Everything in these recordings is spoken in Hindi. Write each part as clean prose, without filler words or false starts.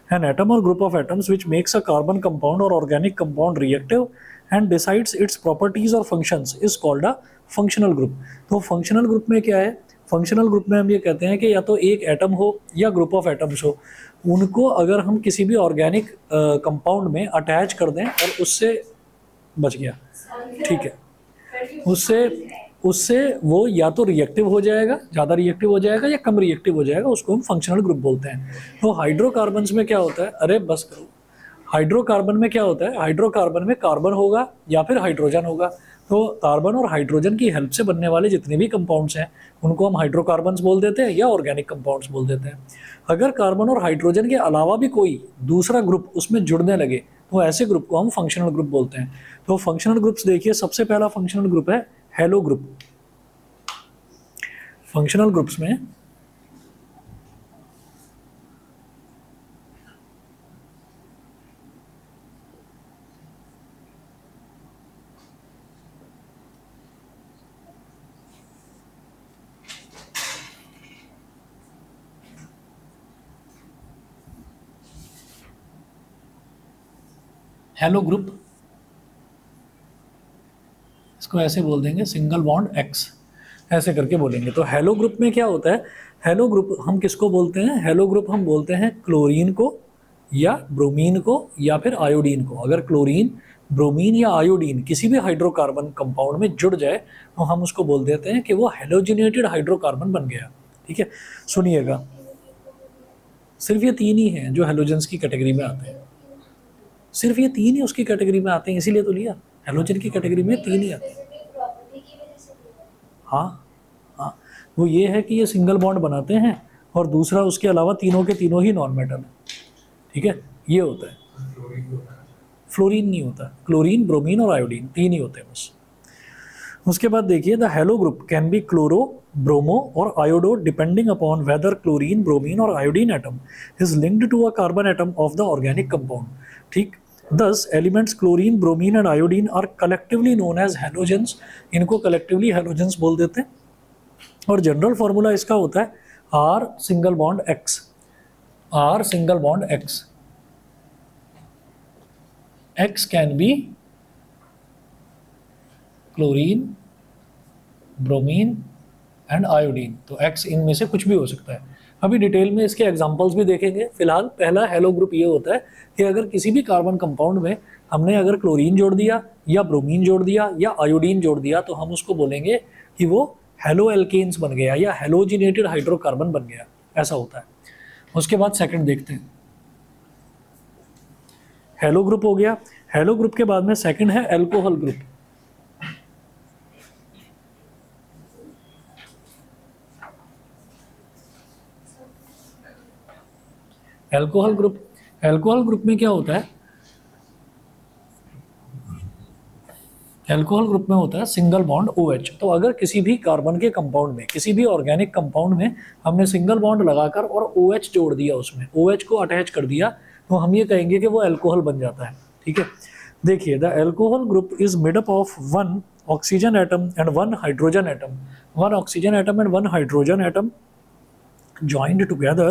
एन एटम और group of atoms which makes a carbon compound और organic compound reactive and decides its properties और functions is called a functional group. तो फंक्शनल ग्रुप में क्या है, फंक्शनल ग्रुप में हम ये कहते हैं कि या तो एक एटम हो या ग्रुप ऑफ एटम्स हो, उनको अगर हम किसी भी ऑर्गेनिक कंपाउंड में अटैच कर दें और उससे बच गया, ठीक है, उससे उससे वो या तो रिएक्टिव हो जाएगा, ज़्यादा रिएक्टिव हो जाएगा या कम रिएक्टिव हो जाएगा, उसको हम फंक्शनल ग्रुप बोलते हैं। तो हाइड्रोकार्बन्स में क्या होता है, अरे बस करो, हाइड्रोकार्बन में क्या होता है, हाइड्रोकार्बन में कार्बन होगा या फिर हाइड्रोजन होगा। तो कार्बन और हाइड्रोजन की हेल्प से बनने वाले जितने भी कंपाउंड्स हैं उनको हम हाइड्रोकार्बन्स बोल देते हैं या ऑर्गेनिक कंपाउंड्स बोल देते हैं। अगर कार्बन और हाइड्रोजन के अलावा भी कोई दूसरा ग्रुप उसमें जुड़ने लगे तो ऐसे ग्रुप को हम फंक्शनल ग्रुप बोलते हैं। तो फंक्शनल ग्रुप्स देखिए, सबसे पहला फंक्शनल ग्रुप है हेलो ग्रुप। फंक्शनल ग्रुप्स में हेलो ग्रुप, इसको ऐसे बोल देंगे सिंगल बॉन्ड एक्स, ऐसे करके बोलेंगे। तो हेलो ग्रुप में क्या होता है, हेलो ग्रुप हम किसको बोलते हैं, हेलो ग्रुप हम बोलते हैं क्लोरीन को या ब्रोमीन को या फिर आयोडीन को। अगर क्लोरीन, ब्रोमीन या आयोडीन किसी भी हाइड्रोकार्बन कंपाउंड में जुड़ जाए तो हम उसको बोल देते हैं कि वो हेलोजिनेटेड हाइड्रोकार्बन बन गया। ठीक है, सुनिएगा, सिर्फ ये तीन ही हैं जो हेलोजेंस की कैटेगरी में आते हैं, सिर्फ ये तीन ही उसकी कैटेगरी में आते हैं, इसीलिए तो लिया, हेलोजन की कैटेगरी में तीन ही आते हैं। हाँ हाँ, वो ये है कि ये सिंगल बॉन्ड बनाते हैं और दूसरा उसके अलावा तीनों के तीनों ही नॉन मेटल है। ठीक है, ये होता है। फ्लोरीन नहीं होता, क्लोरीन, ब्रोमीन और आयोडीन तीन ही होते हैं बस। उसके बाद देखिए, the halo group can be chloro, bromo और iodo depending upon whether chlorine, bromine और iodine atom is linked to a carbon atom of the organic compound. ठीक, Thus, elements chlorine, bromine and iodine are collectively known as halogens. इनको collectively halogens बोल देते हैं। और जनरल फॉर्मूला इसका होता है R single bond X, R single bond X, X can be chlorine, bromine and iodine. तो X इनमें से कुछ भी हो सकता है। अभी डिटेल में इसके एग्जांपल्स भी देखेंगे। फिलहाल पहला हेलो ग्रुप ये होता है कि अगर किसी भी कार्बन कंपाउंड में हमने अगर क्लोरीन जोड़ दिया या ब्रोमीन जोड़ दिया या आयोडीन जोड़ दिया तो हम उसको बोलेंगे कि वो हेलो एल्केन्स बन गया या हेलोजिनेटेड हाइड्रोकार्बन बन गया, ऐसा होता है। उसके बाद सेकंड देखते हैं, हेलो ग्रुप हो गया। हेलो ग्रुप के बाद में सेकंड है alcohol group. Alcohol group, alcohol group में क्या होता है, एल्कोहल ग्रुप में होता है सिंगल बॉन्ड OH। तो अगर किसी भी कार्बन के कंपाउंड में, किसी भी ऑर्गेनिक कंपाउंड में हमने सिंगल बॉन्ड लगाकर और OH जोड़ दिया, उसमें OH को अटैच कर दिया, तो हम ये कहेंगे कि वो एल्कोहल बन जाता है। ठीक है, देखिए, the alcohol group is made up of one oxygen atom and one hydrogen atom, one oxygen atom and one hydrogen atom joined together.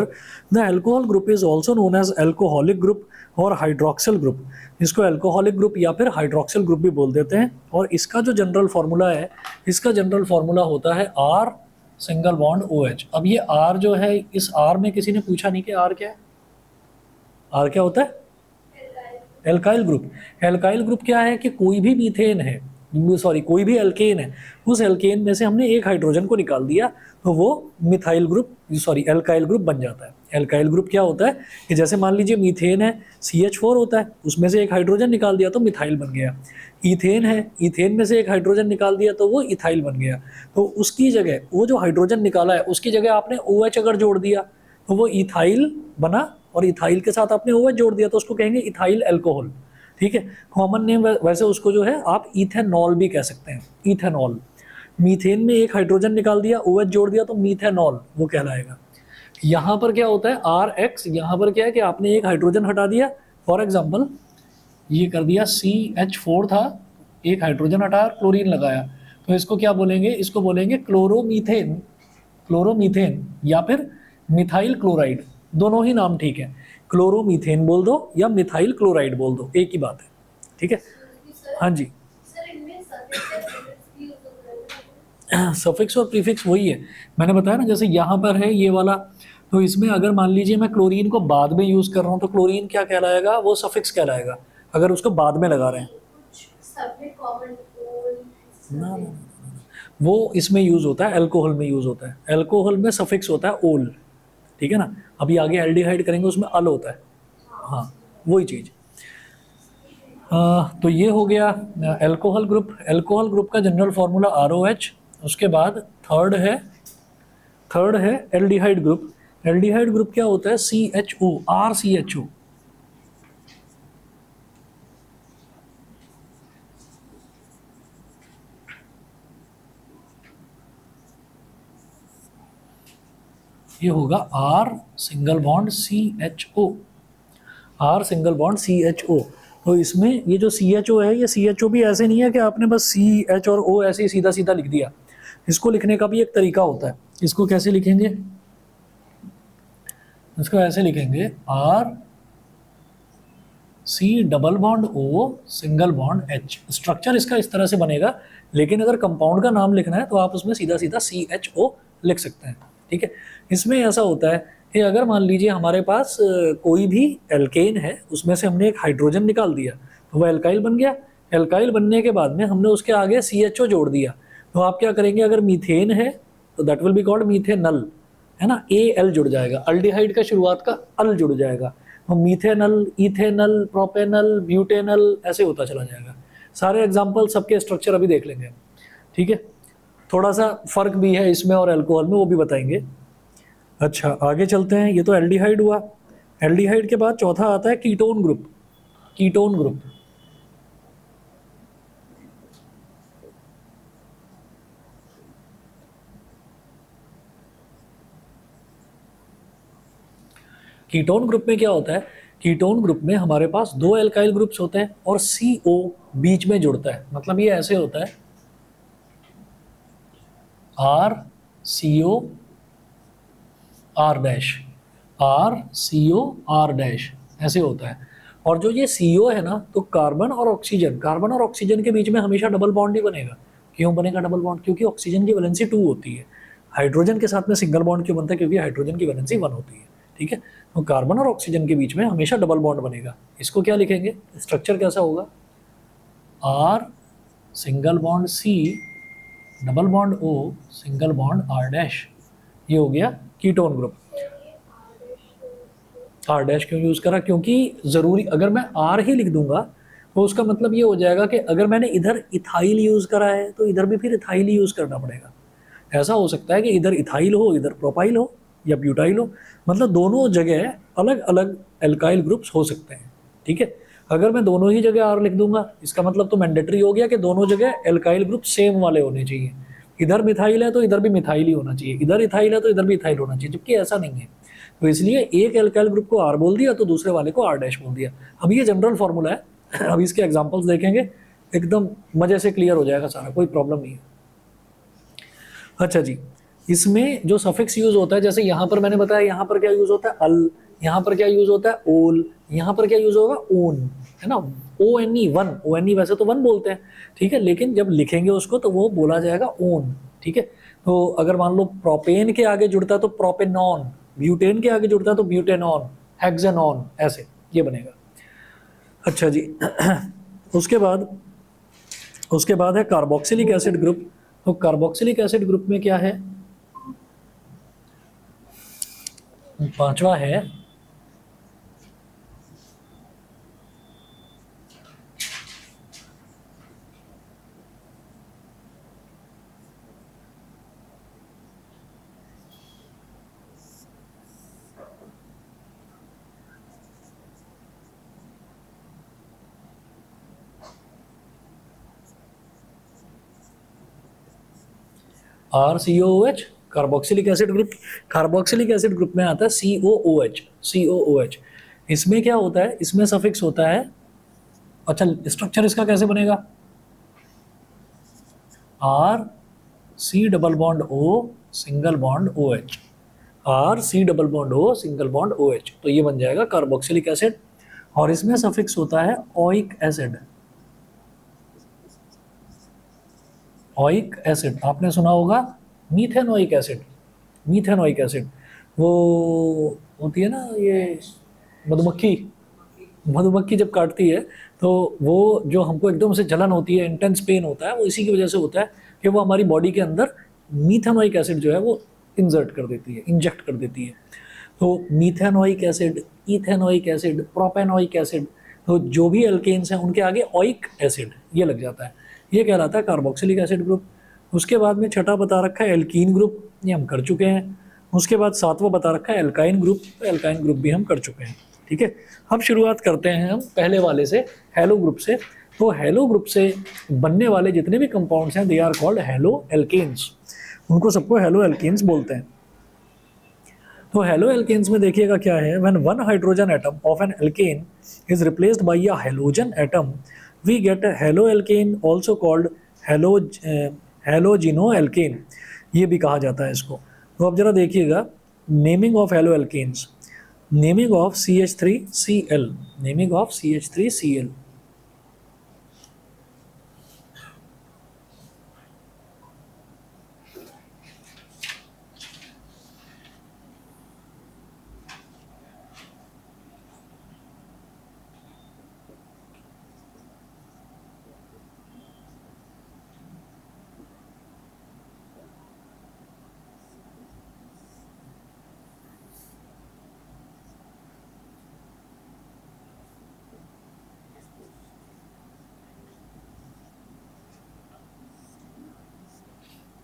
The alcohol group is also known as alcoholic group और हाइड्रोक्सिल ग्रुप। इसको एल्कोहलिक ग्रुप या फिर हाइड्रोक्सिल ग्रुप भी बोल देते हैं। और इसका जो जनरल फार्मूला है, इसका जनरल फार्मूला होता है R सिंगल बॉन्ड OH। अब ये R जो है, इस R में किसी ने पूछा नहीं कि R क्या है, R क्या होता है, एल्काइल ग्रुप। एल्काइल ग्रुप क्या है कि कोई भी मीथेन है, सॉरी कोई भी एल्केन है, उस एल्केन में से हमने एक हाइड्रोजन को निकाल दिया तो वो methyl group, sorry alkyl group बन जाता है। एल्काइल ग्रुप क्या होता है कि जैसे मान लीजिए मीथेन है, CH4 होता है, उसमें से एक हाइड्रोजन निकाल दिया तो मिथाइल बन गया। ईथेन है, ईथेन में से एक हाइड्रोजन निकाल दिया तो वो इथाइल बन गया। तो उसकी जगह, वो जो हाइड्रोजन निकाला है उसकी जगह आपने OH अगर जोड़ दिया तो वो इथाइल बना, और इथाइल के साथ आपने OH जोड़ दिया तो उसको कहेंगे इथाइल अल्कोहल। ठीक है, कॉमन नेम वैसे उसको जो है आप इथेनॉल भी कह सकते हैं, इथेनॉल। मीथेन में एक हाइड्रोजन निकाल दिया, OH जोड़ दिया तो मीथेनॉल वो कहलाएगा। यहाँ पर क्या होता है RX, यहाँ पर क्या है कि आपने एक हाइड्रोजन हटा दिया, फॉर एग्जाम्पल ये कर दिया CH4 था, एक हाइड्रोजन हटाया, क्लोरीन लगाया, तो इसको क्या बोलेंगे, इसको बोलेंगे क्लोरोमीथेन, क्लोरोमीथेन या फिर मिथाइल क्लोराइड, दोनों ही नाम ठीक है। क्लोरोमीथेन बोल दो या मिथाइल क्लोराइड बोल दो, एक ही बात है, ठीक है। हाँ जी, सफिक्स और प्रीफिक्स वही है, मैंने बताया ना, जैसे यहाँ पर है ये वाला, तो इसमें अगर मान लीजिए मैं क्लोरीन को बाद में यूज कर रहा हूँ तो क्लोरीन क्या कहलाएगा, वो सफिक्स कहलाएगा, अगर उसको बाद में लगा रहे हैं। ना ना ना, वो इसमें यूज होता है, अल्कोहल में यूज होता है, अल्कोहल में सफिक्स होता है ओल, ठीक है ना। अभी आगे एल्डिहाइड करेंगे उसमें अल होता है, हाँ वही चीज। तो ये हो गया अल्कोहल ग्रुप। अल्कोहल ग्रुप का जनरल फार्मूला ROH। उसके बाद थर्ड है एल्डिहाइड ग्रुप। एल्डिहाइड ग्रुप क्या होता है, CHO, RCHO। ये होगा R single bond CHO, R single bond CHO। तो इसमें ये जो CHO है, ये CHO भी ऐसे नहीं है कि आपने बस CH और O ऐसे ही सीधा सीधा लिख दिया, इसको लिखने का भी एक तरीका होता है। इसको कैसे लिखेंगे, इसको ऐसे लिखेंगे RC double bond O single bond H। Structure इसका इस तरह से बनेगा, लेकिन अगर कंपाउंड का नाम लिखना है तो आप उसमें सीधा सीधा CHO लिख सकते हैं, ठीक है। इसमें ऐसा होता है कि अगर मान लीजिए हमारे पास कोई भी एल्केन है, उसमें से हमने एक हाइड्रोजन निकाल दिया तो वह एल्काइल बन गया। एल्काइल बनने के बाद में हमने उसके आगे CHO जोड़ दिया, तो आप क्या करेंगे, अगर मीथेन है तो that will be called methanal, है ना, AL जुड़ जाएगा, अल्डिहाइड का शुरुआत का अल जुड़ जाएगा, तो मीथेनल, इथेनल, प्रोपेनल, ब्यूटेनल, ऐसे होता चला जाएगा। सारे एग्जाम्पल सबके स्ट्रक्चर अभी देख लेंगे, ठीक है। थोड़ा सा फर्क भी है इसमें और अल्कोहल में, वो भी बताएंगे। अच्छा आगे चलते हैं, ये तो एल्डिहाइड हुआ। एल्डिहाइड के बाद चौथा आता है ketone group. Ketone group, ketone group में क्या होता है, कीटोन ग्रुप में हमारे पास दो एल्काइल ग्रुप्स होते हैं और CO बीच में जुड़ता है। मतलब ये ऐसे होता है, RCO R dash, RCO R dash, ऐसे होता है। और जो ये CO है ना, तो कार्बन और ऑक्सीजन के बीच में हमेशा डबल बॉन्ड ही बनेगा। क्यों बनेगा डबल बॉन्ड, क्योंकि ऑक्सीजन की वैलेंसी 2 होती है। हाइड्रोजन के साथ में सिंगल बॉन्ड क्यों बनता है, क्योंकि हाइड्रोजन की वैलेंसी 1 होती है, ठीक है। तो कार्बन और ऑक्सीजन के बीच में हमेशा डबल बॉन्ड बनेगा। इसको क्या लिखेंगे, स्ट्रक्चर कैसा होगा, R single bond C double bond O single bond R dash. ये हो गया कीटोन ग्रुप। R डैश क्यों यूज करा, क्योंकि जरूरी, अगर मैं R ही लिख दूंगा तो उसका मतलब ये हो जाएगा कि अगर मैंने इधर इथाइल यूज करा है तो इधर भी फिर इथाइल ही यूज करना पड़ेगा। ऐसा हो सकता है कि इधर इथाइल हो, इधर प्रोपाइल हो या ब्यूटाइल हो, मतलब दोनों जगह अलग अलग एल्काइल ग्रुप्स हो सकते हैं, ठीक है। अगर मैं दोनों ही जगह R लिख दूंगा, इसका मतलब तो मैंडेटरी हो गया कि दोनों जगह एल्काइल ग्रुप सेम वाले होने चाहिए। इधर मिथाइल है तो इधर भी मिथाइल ही होना चाहिए, इधर इथाइल है तो इधर भी इथाइल होना चाहिए, जबकि ऐसा नहीं है। तो इसलिए एक एल्काइल ग्रुप को R बोल दिया तो दूसरे वाले को R डैश बोल दिया। अब ये जनरल फॉर्मूला है, अब इसके एग्जांपल्स देखेंगे, एकदम मजे से क्लियर हो जाएगा सारा, कोई प्रॉब्लम नहीं है। अच्छा जी, इसमें जो सफिक्स यूज होता है, जैसे यहाँ पर मैंने बताया, यहाँ पर क्या यूज होता है, अल, यहाँ पर क्या यूज होता है, ओल, यहाँ पर क्या यूज होगा, ओन, है ना, ONE, वन, ONE वैसे तो वन बोलते हैं, ठीक है, लेकिन जब लिखेंगे उसको तो वो बोला जाएगा ओन, ठीक है। तो अगर मान लो प्रोपेन के आगे जुड़ता है तो प्रोपेनॉन, ब्यूटेन के आगे जुड़ता है तो ब्यूटेनॉन, हेक्सेनॉन, ऐसे ये बनेगा। अच्छा जी, उसके बाद है कार्बोक्सिलिक एसिड ग्रुप। तो कार्बोक्सिलिक एसिड ग्रुप में क्या है, पांचवा है RCOOH, carboxylic acid group. Carboxylic acid group में आता है COOH, COOH। इसमें क्या होता है, इसमें सफिक्स होता है, अच्छा स्ट्रक्चर इसका कैसे बनेगा, R C double bond O single bond OH। R C double bond O single bond O H, तो ये बन जाएगा कार्बोक्सिलिक एसिड। और इसमें सफिक्स होता है ओइक एसिड। ओइक एसिड आपने सुना होगा, मीथेनोइक एसिड। मीथेनोइक एसिड वो होती है ना, ये मधुमक्खी, मधुमक्खी जब काटती है तो वो जो हमको एकदम से जलन होती है, इंटेंस पेन होता है, वो इसी की वजह से होता है कि वो हमारी बॉडी के अंदर मीथेनोइक एसिड जो है वो इंजर्ट कर देती है, इंजेक्ट कर देती है। तो methanoic acid, ethanoic acid, propanoic acid, तो जो भी एल्केन्स हैं उनके आगे ओइक एसिड ये लग जाता है, ये कहलाता है कार्बोक्सिलिक एसिड ग्रुप। उसके बाद में छठा बता रखा है एल्कीन ग्रुप, ये हम कर चुके हैं। उसके बाद सातवां बता रखा है एल्काइन ग्रुप, तो एल्काइन ग्रुप भी हम कर चुके हैं। ठीक है, अब शुरुआत करते हैं हम पहले वाले से, हेलो ग्रुप से। तो हेलो ग्रुप से बनने वाले जितने भी कंपाउंड्स हैं they are called halo alkanes, उनको सबको हेलो एल्केन्स बोलते हैं। तो हेलो एल्केन्स में देखिएगा क्या है, when one hydrogen atom of an alkane is replaced by a halogen atom we get a halo alkane also called halogeno alkane, ये भी कहा जाता है इसको। तो अब जरा देखिएगा naming of halo alkanes, naming of CH3Cl, naming of CH3Cl।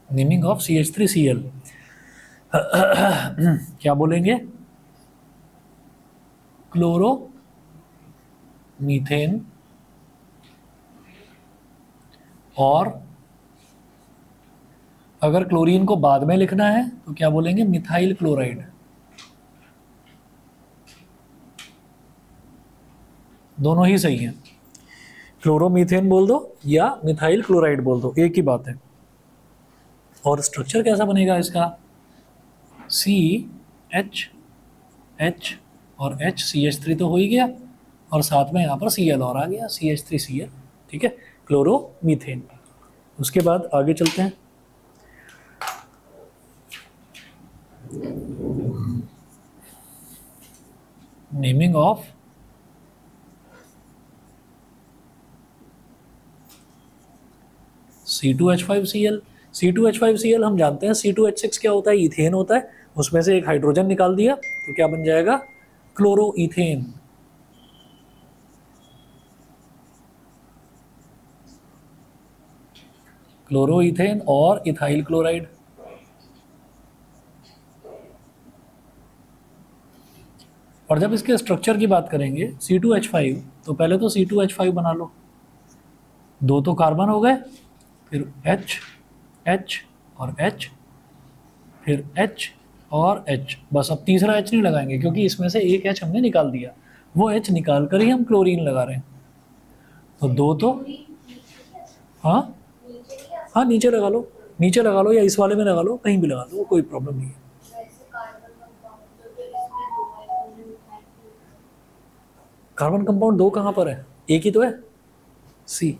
Naming of CH3Cl क्या बोलेंगे, क्लोरो मीथेन और अगर क्लोरीन को बाद में लिखना है तो क्या बोलेंगे, मिथाइल क्लोराइड। दोनों ही सही हैं, क्लोरोमीथेन बोल दो या मिथाइल क्लोराइड बोल दो, एक ही बात है। और स्ट्रक्चर कैसा बनेगा इसका, CH और HCH3 तो हो ही गया, और साथ में यहाँ पर Cl और आ गया, CH3Cl। ठीक है, क्लोरोमीथेन। उसके बाद आगे चलते हैं, नेमिंग ऑफ C2H5Cl। C2H5Cl हम जानते हैं, C2H6 क्या होता है, इथेन होता है, उसमें से एक हाइड्रोजन निकाल दिया तो क्या बन जाएगा, क्लोरो इथेन। क्लोरो इथेन और इथाइल क्लोराइड। और जब इसके स्ट्रक्चर की बात करेंगे C2H5, तो पहले तो C2H5 बना लो, दो तो कार्बन हो गए, फिर H H और H, फिर H और H, बस अब तीसरा H नहीं लगाएंगे क्योंकि इसमें से एक H हमने निकाल दिया, वो H निकाल कर ही हम क्लोरीन लगा रहे हैं। तो दो तो, हाँ हाँ नीचे लगा लो, नीचे लगा लो या इस वाले में लगा लो, कहीं भी लगा लो, कोई प्रॉब्लम नहीं है। कार्बन कंपाउंड दो कहाँ पर है, एक ही तो है, सी,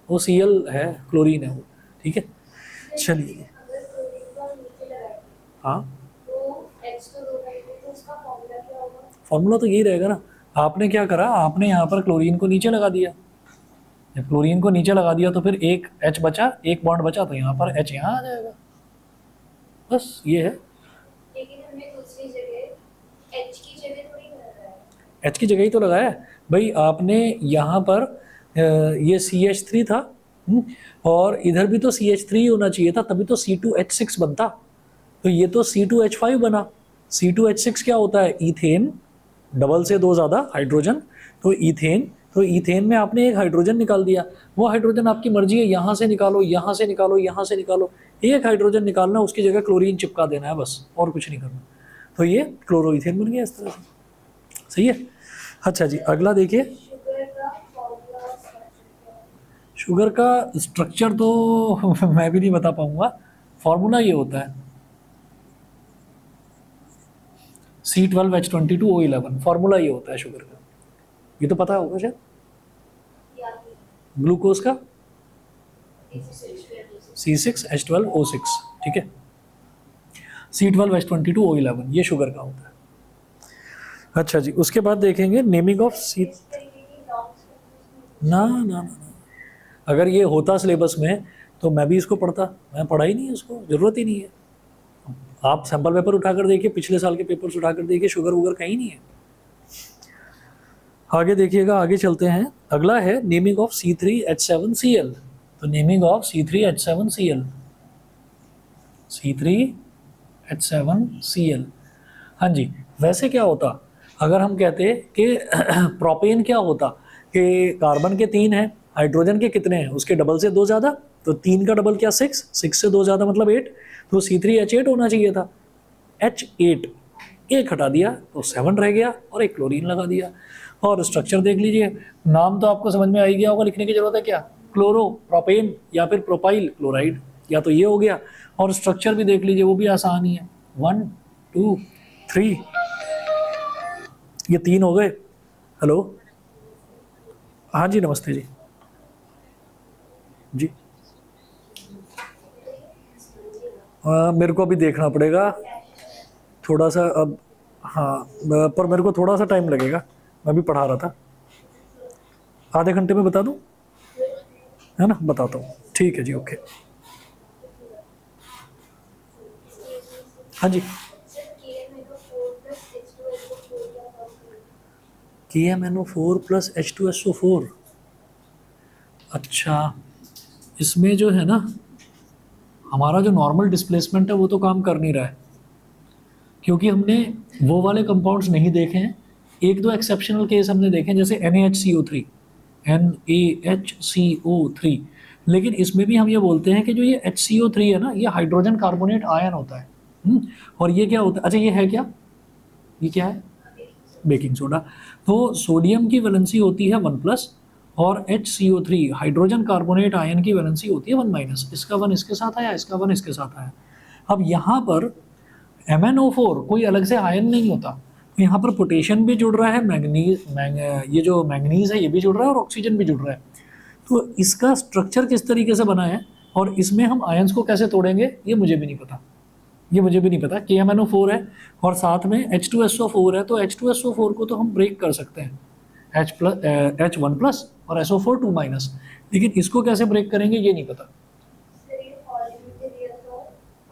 वो Cl है, क्लोरीन है वो। ठीक है, चलिए, हाँ फॉर्मूला तो यही रहेगा ना। आपने क्या करा, आपने यहाँ पर क्लोरीन को नीचे लगा दिया, जब क्लोरीन को नीचे लगा दिया तो फिर एक H बचा, एक बॉन्ड बचा, तो यहाँ पर H यहाँ आ जाएगा, बस ये है। लेकिन हमने दूसरी जगह H की जगह थोड़ी लगाया है, H की जगह ही तो लगाया है भाई आपने, यहाँ पर ये CH3 था, और इधर भी तो CH3 होना चाहिए था, तभी तो C2H6 बनता, तो ये तो C2H5 बना। C2H6 क्या होता है, इथेन, डबल से दो ज़्यादा हाइड्रोजन, तो इथेन, तो इथेन में आपने एक हाइड्रोजन निकाल दिया, वो हाइड्रोजन आपकी मर्जी है, यहाँ से निकालो, यहाँ से निकालो, यहाँ से निकालो, एक हाइड्रोजन निकालना, उसकी जगह क्लोरीन चिपका देना है बस, और कुछ नहीं करना। तो ये क्लोरोइथेन बन गया इस तरह से, सही है। अच्छा जी, अगला देखिए, शुगर का स्ट्रक्चर तो मैं भी नहीं बता पाऊंगा, फॉर्मूला ये होता है, C12H22O11, फॉर्मूला ये होता है शुगर का, ये तो पता होगा शायद। याद ग्लूकोज का नहीं। C6H12O6, ठीक है। C12H22O11 ये शुगर का होता है। अच्छा जी, उसके बाद देखेंगे नेमिंग ऑफ सी। इस तरीके की लॉन्ग ना ना ना ना, अगर ये होता सिलेबस में तो मैं भी इसको पढ़ता, मैं पढ़ा ही नहीं है, इसको ज़रूरत ही नहीं है। आप सैम्पल पेपर उठाकर देखिए, पिछले साल के पेपर्स उठाकर देखिए, शुगर वुगर कहीं नहीं है। आगे देखिएगा, आगे चलते हैं। अगला है नेमिंग ऑफ C3H7Cl। तो नेमिंग ऑफ C3H7Cl, C3H7Cl। हाँ जी, वैसे क्या होता अगर हम कहते कि प्रोपेन क्या होता कि कार्बन के 3 हैं, हाइड्रोजन के कितने हैं, उसके डबल से 2 ज़्यादा, तो 3 का डबल क्या 6, 6 से 2 ज़्यादा मतलब 8, तो C3H8 होना चाहिए था। H8 एक हटा दिया तो 7 रह गया और एक क्लोरीन लगा दिया। और स्ट्रक्चर देख लीजिए, नाम तो आपको समझ में आ ही गया होगा, लिखने की जरूरत है क्या, क्लोरो प्रोपेन या फिर प्रोपाइल क्लोराइड, या तो ये हो गया। और स्ट्रक्चर भी देख लीजिए, वो भी आसान ही है, 1 2 3, ये 3 हो गए। हेलो, हाँ जी, नमस्ते जी। जी मेरे को अभी देखना पड़ेगा थोड़ा सा अब, हाँ पर मेरे को थोड़ा सा टाइम लगेगा, मैं भी पढ़ा रहा था। आधे घंटे में बता दूं, है ना, बताता हूँ, ठीक है जी, ओके। हाँ जी, सर KMNO4 प्लस H2SO4 का फॉर्मूला। KMNO4 plus H2SO4। अच्छा, इसमें जो है ना, हमारा जो नॉर्मल डिस्प्लेसमेंट है वो तो काम कर नहीं रहा है, क्योंकि हमने वो वाले कंपाउंड्स नहीं देखे हैं। एक दो एक्सेप्शनल केस हमने देखे हैं, जैसे NaHCO3, NaHCO3। लेकिन इसमें भी हम ये बोलते हैं कि जो ये HCO3 है ना, ये हाइड्रोजन कार्बोनेट आयन होता है। और ये क्या होता है, अच्छा ये है क्या, ये क्या है, बेकिंग सोडा। तो सोडियम की वैलेंसी होती है 1+, और HCO3 हाइड्रोजन कार्बोनेट आयन की वैलेंसी होती है 1-। इसका 1 इसके साथ आया, इसका 1 इसके साथ आया। अब यहाँ पर MnO4 कोई अलग से आयन नहीं होता, तो यहाँ पर पोटेशियम भी जुड़ रहा है, ये जो मैंगनीज है ये भी जुड़ रहा है, और ऑक्सीजन भी जुड़ रहा है। तो इसका स्ट्रक्चर किस तरीके से बना है और इसमें हम आयंस को कैसे तोड़ेंगे, ये मुझे भी नहीं पता, ये मुझे भी नहीं पता। KMnO4 है और साथ में H2SO4 है, तो H2SO4 को तो हम ब्रेक कर सकते हैं, H1+ और SO4 2-। लेकिन इसको कैसे ब्रेक करेंगे ये नहीं पता। सर ये पॉलीमर था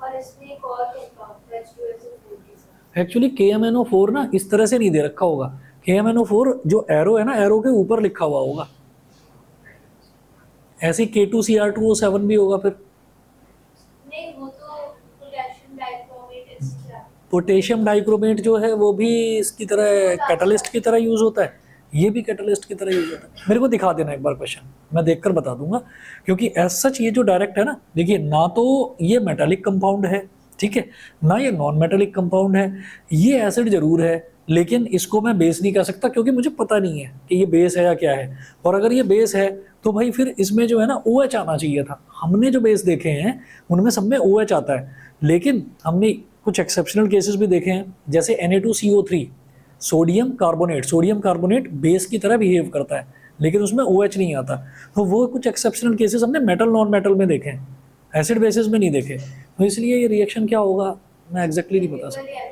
और इसमें एक और कंपाउंड है H2SO4 के साथ। एक्चुअली KMnO4 ना इस तरह से नहीं दे रखा होगा, KMnO4 जो एरो है ना, एरो के ऊपर लिखा हुआ होगा, ऐसे K2Cr2O7 भी होगा फिर। नहीं वो तो potassium dichromate extra. Potassium dichromate जो है वो भी इसकी तरह कैटलिस्ट की तरह यूज होता है, ये भी कैटलिस्ट की तरह यूज होता है। मेरे को दिखा देना एक बार क्वेश्चन, मैं देखकर बता दूंगा, क्योंकि एज सच ये जो डायरेक्ट है ना, देखिए ना तो ये मेटालिक कंपाउंड है, ठीक है, ना ये नॉन मेटालिक कंपाउंड है, ये एसिड जरूर है, लेकिन इसको मैं बेस नहीं कह सकता क्योंकि मुझे पता नहीं है कि ये बेस है या क्या है। और अगर ये बेस है तो भाई फिर इसमें जो है ना OH आना चाहिए था। हमने जो बेस देखे हैं उनमें सब में OH आता है, लेकिन हमने कुछ एक्सेप्शनल केसेस भी देखे हैं, जैसे Na2CO3, सोडियम कार्बोनेट बेस की तरह बिहेव करता है, लेकिन उसमें OH नहीं आता। तो वो कुछ एक्सेप्शनल केसेस हमने मेटल नॉन मेटल में देखे हैं, एसिड बेसिस में नहीं देखे। तो इसलिए ये रिएक्शन क्या होगा मैं एग्जैक्टली नहीं बता सकता।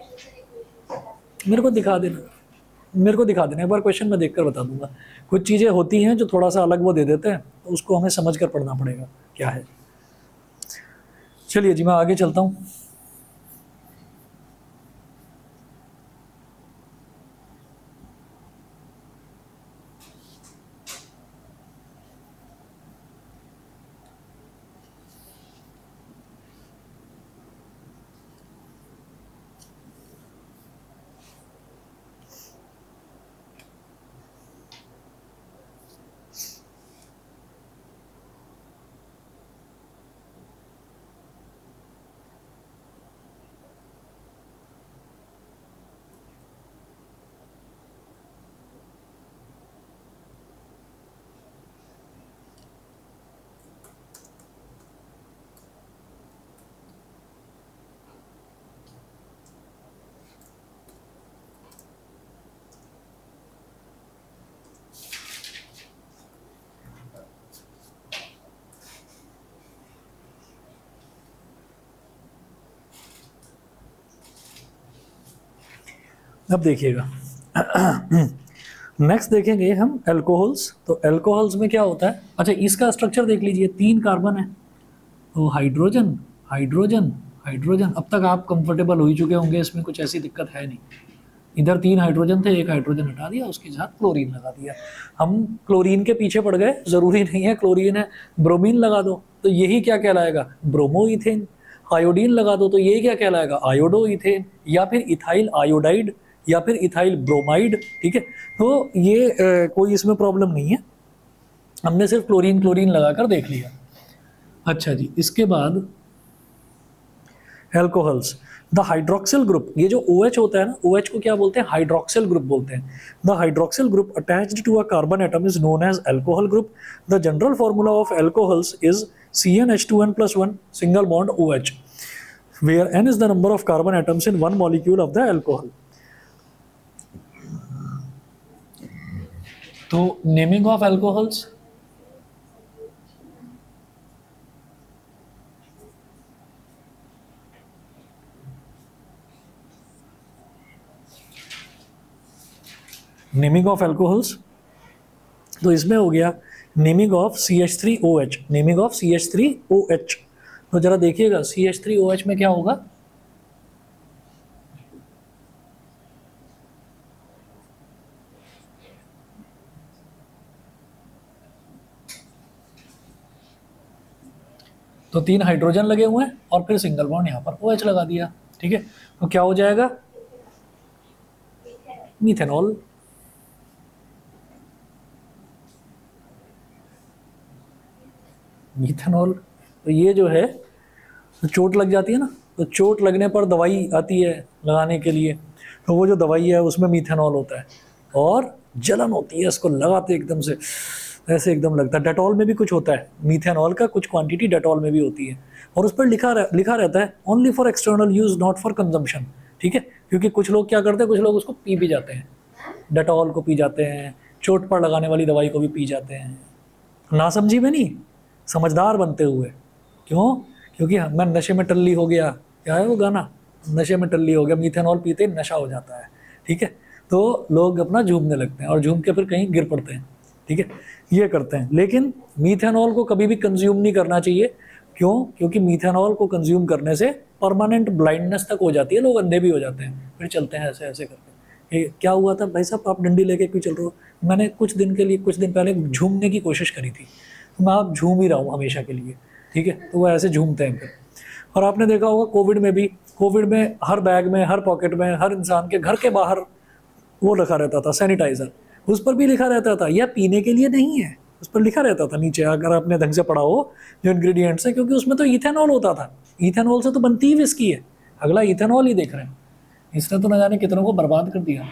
मेरे को दिखा देना, मेरे को दिखा देना एक बार क्वेश्चन, मैं देखकर बता दूंगा। कुछ चीज़ें होती हैं जो थोड़ा सा अलग वो दे देते हैं, तो उसको हमें समझ कर पढ़ना पड़ेगा क्या है। चलिए जी, मैं आगे चलता हूँ। अब देखिएगा नेक्स्ट देखेंगे हम अल्कोहल्स। तो अल्कोहल्स में क्या होता है, अच्छा इसका स्ट्रक्चर देख लीजिए, 3 कार्बन है, तो हाइड्रोजन हाइड्रोजन हाइड्रोजन। अब तक आप कंफर्टेबल हो ही चुके होंगे, इसमें कुछ ऐसी दिक्कत है नहीं। इधर 3 हाइड्रोजन थे, एक हाइड्रोजन हटा दिया, उसके साथ क्लोरीन लगा दिया। हम क्लोरीन के पीछे पड़ गए, जरूरी नहीं है क्लोरीन है, ब्रोमीन लगा दो तो यही क्या कहलाएगा, ब्रोमोइथेन। आयोडीन लगा दो तो ये क्या कहलाएगा, आयोडो इथेन, या फिर इथाइल आयोडाइड, या फिर इथाइल ब्रोमाइड। ठीक है, तो ये कोई इसमें प्रॉब्लम नहीं है, हमने सिर्फ क्लोरीन क्लोरीन लगाकर देख लिया। अच्छा जी, इसके बाद एल्कोहल्स, द हाइड्रोक्सिल ग्रुप, ये जो OH होता है ना, OH को क्या बोलते हैं, हाइड्रोक्सिल ग्रुप बोलते हैं। The hydroxyl group attached to a carbon atom is known as alcohol group. The general formula of alcohols is CnH2n+1 single bond OH, where N is the number of carbon atoms in one molecule of the alcohol. तो naming of alcohols, naming of alcohols, तो इसमें हो गया naming of CH3OH, naming of CH3OH। तो जरा देखिएगा CH3OH में क्या होगा, तो 3 हाइड्रोजन लगे हुए हैं और फिर सिंगल बॉन्ड यहाँ पर OH लगा दिया। ठीक है, तो क्या हो जाएगा, मीथेनॉल। मीथेनॉल, तो ये जो है, तो चोट लग जाती है ना, तो चोट लगने पर दवाई आती है लगाने के लिए, तो वो जो दवाई है उसमें मीथेनॉल होता है, और जलन होती है इसको लगाते एकदम से, ऐसे एकदम लगता है। डेटॉल में भी कुछ होता है, मीथेनॉल का कुछ क्वांटिटी डेटॉल में भी होती है, और उस पर लिखा रहता है only for external use not for consumption. ठीक है, क्योंकि कुछ लोग क्या करते हैं, कुछ लोग उसको पी भी जाते हैं, डेटॉल को पी जाते हैं, चोट पर लगाने वाली दवाई को भी पी जाते हैं, ना समझी में नहीं, समझदार बनते हुए। क्यों, क्योंकि मैं नशे में टल्ली हो गया, क्या है वो गाना, नशे में टल्ली हो गया, मीथेनॉल पीते नशा हो जाता है। ठीक है, तो लोग अपना झूमने लगते हैं और झूम के फिर कहीं गिर पड़ते हैं। ठीक है, ये करते हैं, लेकिन मीथेनॉल को कभी भी कंज्यूम नहीं करना चाहिए। क्यों, क्योंकि मीथेनॉल को कंज्यूम करने से परमानेंट ब्लाइंडनेस तक हो जाती है, लोग अंधे भी हो जाते हैं, फिर चलते हैं ऐसे ऐसे करके। ये क्या हुआ था भाई साहब, आप डंडी लेके क्यों चल रहे हो, मैंने कुछ दिन पहले झूमने की कोशिश करी थी, तो मैं आप झूम ही रहा हूँ हमेशा के लिए। ठीक है, तो वो ऐसे झूमते हैं फिर। और आपने देखा होगा कोविड में हर बैग में, हर पॉकेट में, हर इंसान के घर के बाहर वो रखा रहता था सैनिटाइजर, उस पर भी लिखा रहता था यह पीने के लिए नहीं है, उस पर लिखा रहता था नीचे, अगर आपने ढंग से पढ़ा हो जो इंग्रेडिएंट्स हैं, क्योंकि उसमें तो इथेनॉल होता था, इथेनॉल से तो बनती ही विस्की है, अगला इथेनॉल ही देख रहे हैं, इसने तो न जाने कितनों को बर्बाद कर दिया।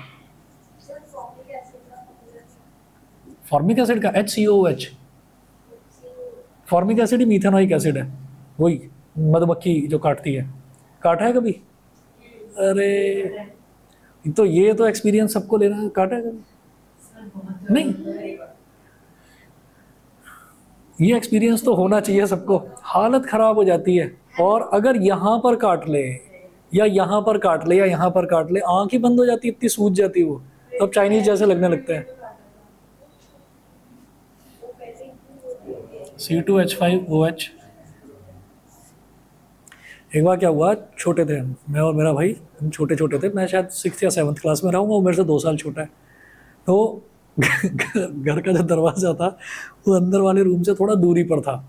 फॉर्मिक एसिड का HCOOH, फॉर्मिक एसिड ही मीथेनोइक एसिड है, वही मधुमक्खी जो काटती है, काटा है कभी, अरे तो ये तो एक्सपीरियंस सबको लेना है, काटा है कभी नहीं, ये एक्सपीरियंस तो होना चाहिए सबको, हालत खराब हो जाती है। और अगर यहाँ पर काट ले या यहाँ पर काट ले या यहाँ पर काट ले, आंख ही बंद हो जाती है, इतनी सूज जाती है वो, तब चाइनीज जैसे लगने लगते हैं। C2H5OH। एक बार क्या हुआ, छोटे थे हम, मैं और मेरा भाई, हम छोटे थे, मैं शायद 6th या 7th क्लास में रहूँगा, वो मेरे से 2 साल छोटा है। तो घर का जो दरवाज़ा था वो अंदर वाले रूम से थोड़ा दूरी पर था,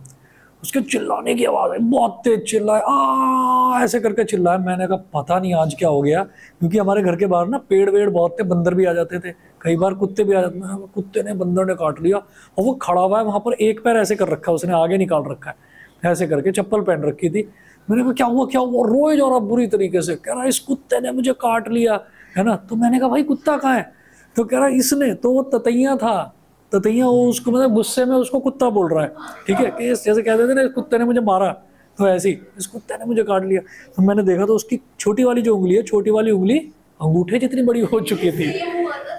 उसके चिल्लाने की आवाज़ है, बहुत तेज चिल्लाए, आ ऐसे करके चिल्लाया। मैंने कहा पता नहीं आज क्या हो गया, क्योंकि हमारे घर के बाहर ना पेड़ वेड़ बहुत थे, बंदर भी आ जाते थे, कई बार कुत्ते भी आ जाते थे। कुत्ते ने, बंदर ने काट लिया, और वो खड़ा हुआ है वहाँ पर, एक पैर ऐसे कर रखा है उसने, आगे निकाल रखा है ऐसे करके, चप्पल पहन रखी थी। मैंने कहा क्या हुआ, रोए जा रहा बुरी तरीके से, कह रहा इस कुत्ते ने मुझे काट लिया है ना। तो मैंने कहा भाई कुत्ता कहाँ है, तो कह रहा इसने, तो वो ततैया था, ततैया, वो उसको मतलब गुस्से में उसको कुत्ता बोल रहा है। ठीक है, कि जैसे कहते थे ना इस कुत्ते ने मुझे मारा, तो ऐसे ही इस कुत्ते ने मुझे काट लिया। तो मैंने देखा तो उसकी छोटी वाली जो उंगली है, छोटी वाली उंगली अंगूठे जितनी बड़ी हो चुकी थी,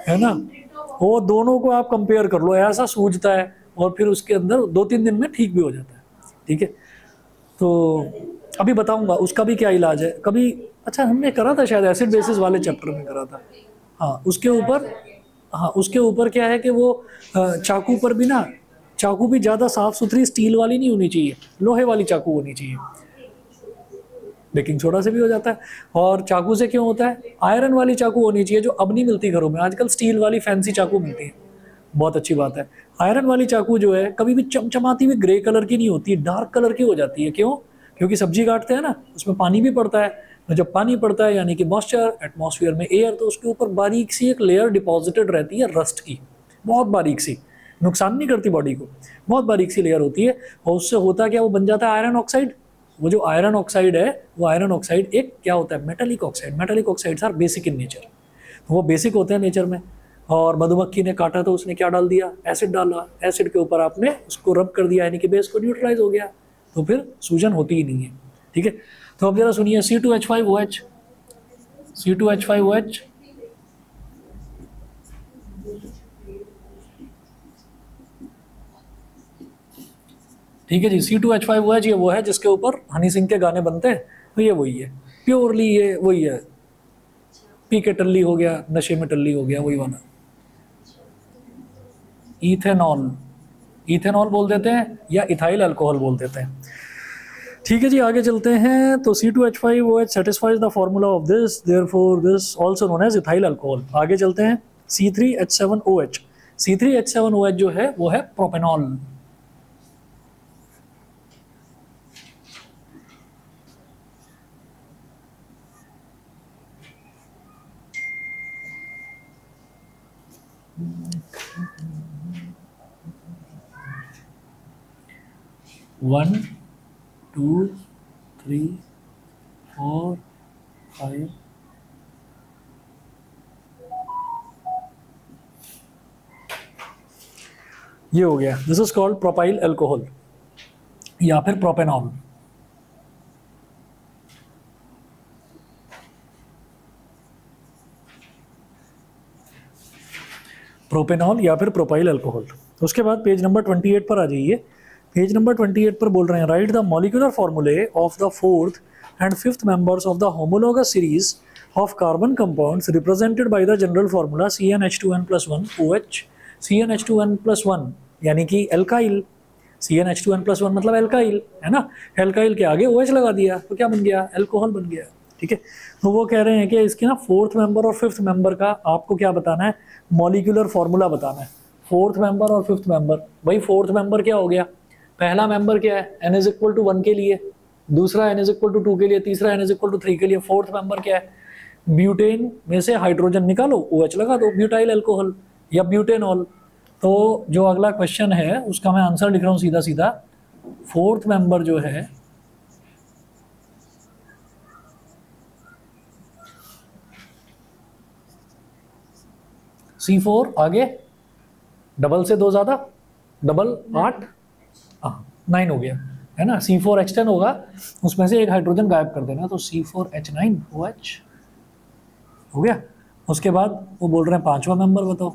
है ना। वो दोनों को आप कंपेयर कर लो, ऐसा सूजता है, और फिर उसके अंदर 2-3 दिन में ठीक भी हो जाता है। ठीक है, तो अभी बताऊंगा उसका भी क्या इलाज है कभी। अच्छा हमने करा था शायद, एसिड बेसिस वाले चैप्टर में करा था, हाँ उसके ऊपर, हाँ उसके ऊपर क्या है कि वो चाकू पर भी ना, चाकू भी ज़्यादा साफ सुथरी स्टील वाली नहीं होनी चाहिए, लोहे वाली चाकू होनी चाहिए। बेकिंग सोडा से भी हो जाता है। और चाकू से क्यों होता है? आयरन वाली चाकू होनी चाहिए, जो अब नहीं मिलती घरों में, आजकल स्टील वाली फैंसी चाकू मिलती है। बहुत अच्छी बात है। आयरन वाली चाकू जो है कभी भी चमचमाती हुई ग्रे कलर की नहीं होती, डार्क कलर की हो जाती है। क्यों? क्योंकि सब्जी काटते हैं ना, उसमें पानी भी पड़ता है, तो जब पानी पड़ता है यानी कि मॉइस्चर, एटमॉस्फेयर में एयर, तो उसके ऊपर बारीक सी एक लेयर डिपॉजिटेड रहती है रस्ट की, बहुत बारीक सी, नुकसान नहीं करती बॉडी को, बहुत बारीक सी लेयर होती है। और उससे होता क्या, वो बन जाता है आयरन ऑक्साइड। वो जो आयरन ऑक्साइड है, वो आयरन ऑक्साइड एक क्या होता है, metallic oxide. Metallic oxides are basic in nature, वो बेसिक होते हैं नेचर में। और मधुमक्खी ने काटा तो उसने क्या डाल दिया, एसिड डाला, एसिड के ऊपर आपने उसको रब कर दिया, यानी कि बेस को न्यूट्रलाइज हो गया, तो फिर सूजन होती ही नहीं है। ठीक है, तो अब जरा सुनिए, C2H5OH, C2H5OH, ठीक है जी। C2H5OH ये वो है जिसके ऊपर हनी सिंह के गाने बनते हैं, तो ये वही है, प्योरली ये वही है। पी के टल्ली हो गया, नशे में टल्ली हो गया, वही वाला। इथेनॉल, इथेनॉल बोल देते हैं या इथाइल अल्कोहल बोल देते हैं। ठीक है जी, आगे चलते हैं। तो C2H5OH satisfies the formula of this, therefore this also known as ethyl alcohol। आगे चलते हैं, C3H7OH, C3H7OH जो है वो है propanol. One, two, three, four, five, ये हो गया। This is called propyl alcohol या फिर प्रोपेनॉल। प्रोपेनॉल या फिर प्रोपाइल अल्कोहल। उसके बाद पेज नंबर 28 पर आ जाइए। पेज नंबर 28 पर बोल रहे हैं, राइट द मॉलिक्यूलर फॉर्मूले of the fourth and fifth members of the homologous series of carbon compounds represented by the general formula CnH2n+1OH। CnH2n+1 यानी कि एल्काइल, CnH2n+1 मतलब एल्काइल है ना, एल्काइल के आगे OH लगा दिया तो क्या बन गया, एल्कोहल बन गया। ठीक है, तो वो कह रहे हैं कि इसके ना फोर्थ मेंबर और फिफ्थ मेंबर का आपको क्या बताना है, मॉलिक्यूलर फार्मूला बताना है। फोर्थ मेंबर और फिफ्थ मेंबर, भाई फोर्थ मेंबर क्या हो गया, पहला मेंबर क्या है, n=1 के लिए, दूसरा n=2 के लिए, तीसरा n=3 के लिए। फोर्थ मेंबर क्या है, ब्यूटेन में से हाइड्रोजन निकालो, OH लगा दो, ब्यूटाइल अल्कोहल या ब्यूटेनॉल। तो जो अगला क्वेश्चन है उसका मैं आंसर लिख रहा हूँ सीधा सीधा। फोर्थ मेंबर जो है C4, आगे डबल से 2 ज़्यादा, डबल 8, 9 हो गया है ना। C4H10 होगा, उसमें से एक हाइड्रोजन गायब कर देना, तो C4H9OH हो गया। उसके बाद वो बोल रहे हैं पांचवा मेंबर बताओ,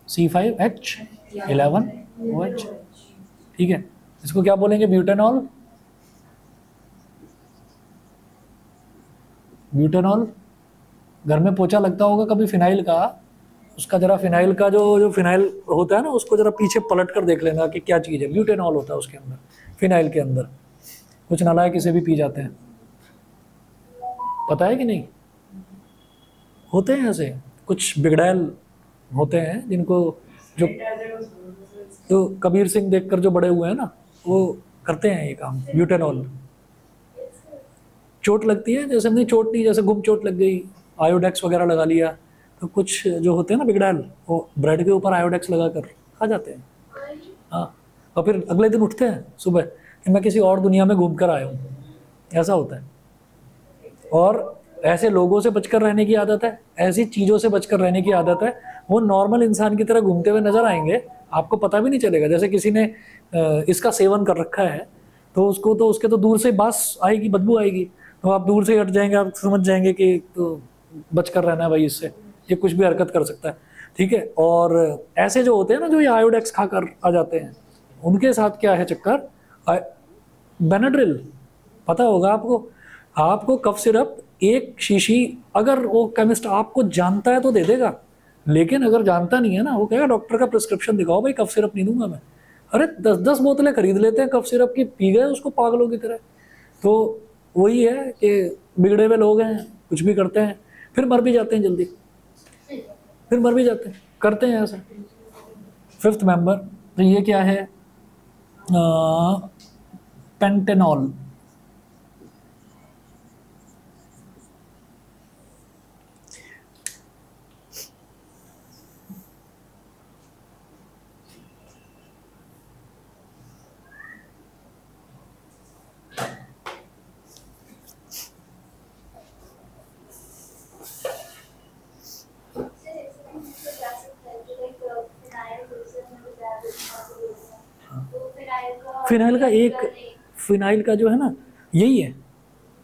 C5H11OH। ठीक है, इसको क्या बोलेंगे, ब्यूटेनॉल। ब्यूटेनॉल, घर में पोछा लगता होगा कभी फिनाइल का, उसका जरा फिनाइल का जो फिनाइल होता है ना, उसको जरा पीछे पलट कर देख लेना कि क्या चीज़ है, ब्यूटेनॉल होता है उसके अंदर, फिनाइल के अंदर। कुछ नालायक इसे भी पी जाते हैं, पता है कि नहीं, होते हैं ऐसे कुछ बिगड़ैल होते हैं जिनको, जो कबीर सिंह देखकर जो बड़े हुए हैं ना, वो करते हैं ये काम, ब्यूटेनॉल। चोट लगती है, जैसे नहीं चोट नहीं, जैसे गुम चोट लग गई, आयोडेक्स वगैरह लगा लिया, तो कुछ जो होते हैं ना बिगड़ैल, वो ब्रेड के ऊपर आयोडेक्स लगा कर खा जाते हैं। हाँ, और फिर अगले दिन उठते हैं सुबह कि मैं किसी और दुनिया में घूम कर आया हूँ, ऐसा होता है। और ऐसे लोगों से बचकर रहने की आदत है, ऐसी चीज़ों से बचकर रहने की आदत है, वो नॉर्मल इंसान की तरह घूमते हुए नजर आएंगे, आपको पता भी नहीं चलेगा। जैसे किसी ने इसका सेवन कर रखा है, तो उसको तो उसके तो दूर से बास आएगी, बदबू आएगी, तो आप दूर से हट जाएंगे, आप समझ जाएंगे कि तो बचकर रहना है भाई इससे, ये कुछ भी हरकत कर सकता है। ठीक है, और ऐसे जो होते हैं ना, जो ये आयोडेक्स खाकर आ जाते हैं, उनके साथ क्या है चक्कर, बेनाड्रिल, पता होगा आपको। आपको कफ सिरप एक शीशी, अगर वो केमिस्ट आपको जानता है तो दे देगा, लेकिन अगर जानता नहीं है ना, वो कहेगा डॉक्टर का प्रिस्क्रिप्शन दिखाओ भाई, कफ सिरप नहीं दूंगा मैं। अरे 10-10 बोतलें खरीद लेते हैं कफ सिरप की, पी गए उसको पागलों की तरह। तो वही है कि बिगड़े हुए लोग हैं, कुछ भी करते हैं, फिर मर भी जाते हैं जल्दी, फिर मर भी जाते हैं, करते हैं ऐसा। 5th मेंबर, तो ये क्या है, पेंटेनॉल। फिनाइल का एक, फिनाइल का जो है ना, यही है,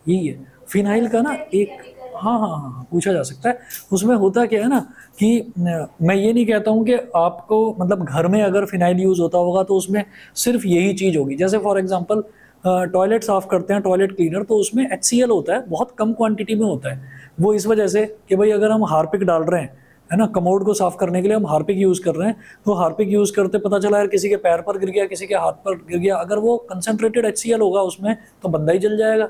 यही है फिनाइल का ना एक। हाँ हाँ हाँ हाँ, पूछा जा सकता है। उसमें होता क्या है ना कि मैं ये नहीं कहता हूँ कि आपको मतलब घर में अगर फिनाइल यूज़ होता होगा तो उसमें सिर्फ यही चीज़ होगी। जैसे फॉर एग्जांपल टॉयलेट साफ़ करते हैं, टॉयलेट क्लीनर, तो उसमें HCl होता है, बहुत कम क्वांटिटी में होता है। वो इस वजह से कि भाई अगर हम हार्पिक डाल रहे हैं, है ना, कमोड को साफ करने के लिए हम हार्पिक यूज़ कर रहे हैं, तो हार्पिक यूज़ करते पता चला यार किसी के पैर पर गिर गया, किसी के हाथ पर गिर गया, अगर वो कंसनट्रेटेड HCl होगा उसमें तो बंदा ही जल जाएगा।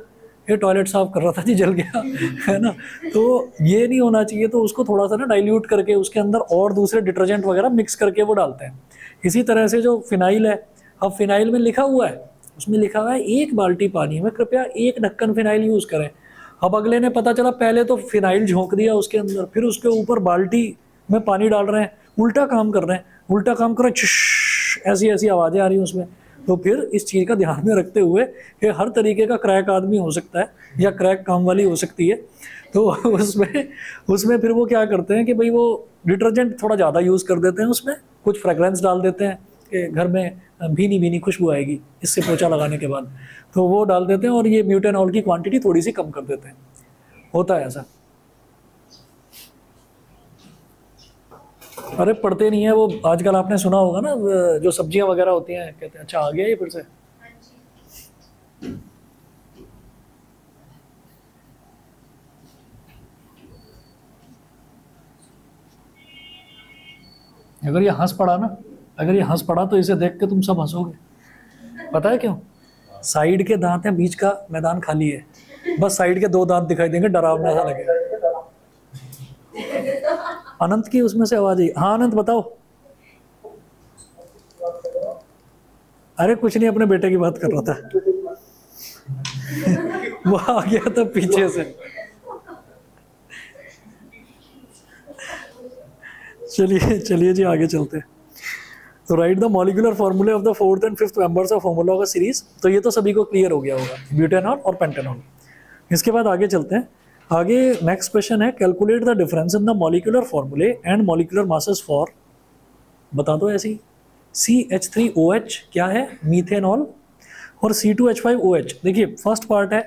ये टॉयलेट साफ कर रहा था जी, जल गया, है ना। तो ये नहीं होना चाहिए, तो उसको थोड़ा सा ना डाइल्यूट करके उसके अंदर और दूसरे डिटर्जेंट वगैरह मिक्स करके वो डालते हैं। इसी तरह से जो फिनाइल है, अब फिनाइल में लिखा हुआ है, उसमें लिखा हुआ है 1 बाल्टी पानी में कृपया 1 ढक्कन फिनाइल यूज़ करें। अब अगले ने पता चला पहले तो फिनाइल झोंक दिया उसके अंदर, फिर उसके ऊपर बाल्टी में पानी डाल रहे हैं, उल्टा काम कर रहे हैं, उल्टा काम कर रहे हैं, ऐसी ऐसी आवाज़ें आ रही हैं उसमें। तो फिर इस चीज़ का ध्यान में रखते हुए कि हर तरीके का क्रैक आदमी हो सकता है या क्रैक काम वाली हो सकती है, तो उसमें फिर वो क्या करते हैं कि भाई वो डिटर्जेंट थोड़ा ज़्यादा यूज़ कर देते हैं, उसमें कुछ फ्रेगरेंस डाल देते हैं कि घर में भीनी भीनी खुशबू आएगी इससे पोछा लगाने के बाद, तो वो डाल देते हैं और ये ब्यूटेनॉल की क्वांटिटी थोड़ी सी कम कर देते हैं। होता है ऐसा। अरे पढ़ते नहीं है वो, आजकल आपने सुना होगा ना, जो सब्जियां वगैरह होती हैं, कहते हैं अच्छा आ गया ये फिर से। अगर ये हंस पड़ा ना, अगर ये हंस पड़ा तो इसे देख के तुम सब हंसोगे। पता है क्यों? साइड के दांत हैं, बीच का मैदान खाली है, बस साइड के 2 दांत दिखाई देंगे, डरावना सा लगेगा। अनंत की उसमें से आवाज आई। हाँ अनंत बताओ। अरे कुछ नहीं, अपने बेटे की बात कर रहा था। वो आ गया था पीछे से। चलिए चलिए जी, आगे चलते हैं। तो राइट द मॉलिक्यूलर फॉर्मूले of the 4th and 5th members of homologous series. तो ये तो सभी को क्लियर हो गया होगा, ब्यूटेनॉल और पेंटेनॉल। इसके बाद आगे चलते हैं। आगे नेक्स्ट क्वेश्चन है, calculate the difference in the molecular फॉर्मूले एंड मॉलिक्यूलर मासेस फॉर, बता दो ऐसी, CH3OH क्या है, मीथेनॉल, और C2H5OH। देखिए फर्स्ट पार्ट है